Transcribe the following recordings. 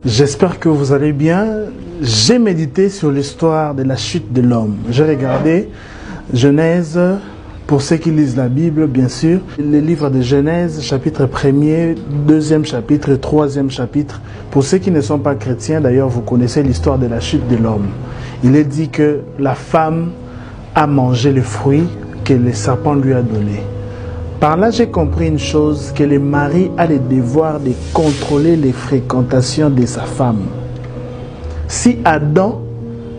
J'espère que vous allez bien. J'ai médité sur l'histoire de la chute de l'homme. J'ai regardé Genèse, pour ceux qui lisent la Bible, bien sûr, le livre de Genèse, chapitre 1er, 2e chapitre, 3e chapitre. Pour ceux qui ne sont pas chrétiens, d'ailleurs, vous connaissez l'histoire de la chute de l'homme. Il est dit que la femme a mangé le fruit que le serpent lui a donné. Par là, j'ai compris une chose, que le mari a le devoir de contrôler les fréquentations de sa femme. Si Adam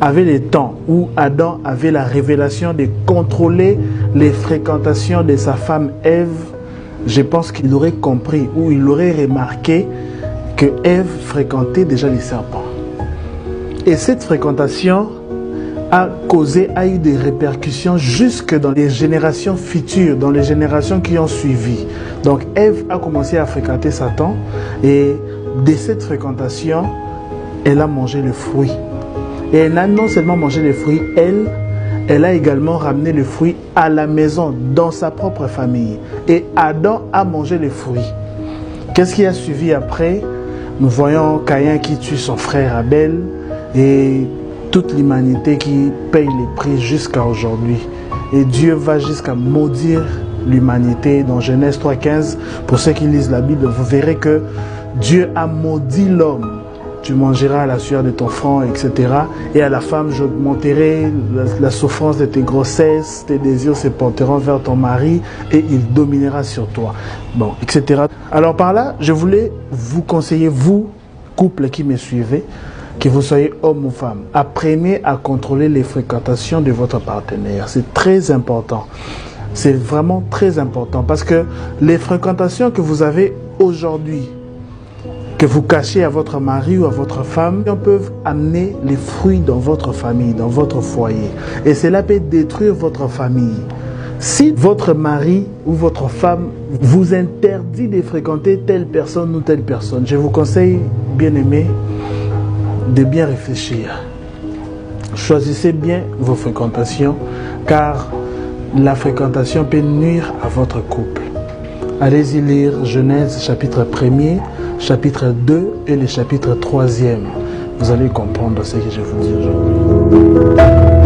avait le temps, ou Adam avait la révélation de contrôler les fréquentations de sa femme Ève, je pense qu'il aurait compris, ou il aurait remarqué que Ève fréquentait déjà les serpents. Et cette fréquentation a eu des répercussions jusque dans les générations futures, dans les générations qui ont suivi. Donc Ève a commencé à fréquenter Satan et de cette fréquentation, elle a mangé le fruit. Et elle n'a non seulement mangé le fruit, elle a également ramené le fruit à la maison, dans sa propre famille. Et Adam a mangé le fruit. Qu'est-ce qui a suivi après? Nous voyons Caïn qui tue son frère Abel et toute l'humanité qui paye les prix jusqu'à aujourd'hui. Et Dieu va jusqu'à maudire l'humanité. Dans Genèse 3,15, pour ceux qui lisent la Bible, vous verrez que Dieu a maudit l'homme. Tu mangeras la sueur de ton front, etc. Et à la femme, j'augmenterai la souffrance de tes grossesses, tes désirs se porteront vers ton mari et il dominera sur toi. Bon, etc. Alors par là, je voulais vous conseiller, vous, couple qui me suivez, que vous soyez homme ou femme, apprenez à contrôler les fréquentations de votre partenaire. C'est très important. C'est vraiment très important parce que les fréquentations que vous avez aujourd'hui, que vous cachez à votre mari ou à votre femme, peuvent amener les fruits dans votre famille, dans votre foyer. Et cela peut détruire votre famille. Si votre mari ou votre femme vous interdit de fréquenter telle personne ou telle personne, je vous conseille, bien aimé, de bien réfléchir. Choisissez bien vos fréquentations, car la fréquentation peut nuire à votre couple. Allez-y lire Genèse chapitre 1er, chapitre 2 et le chapitre 3e. Vous allez comprendre ce que je vous dis aujourd'hui.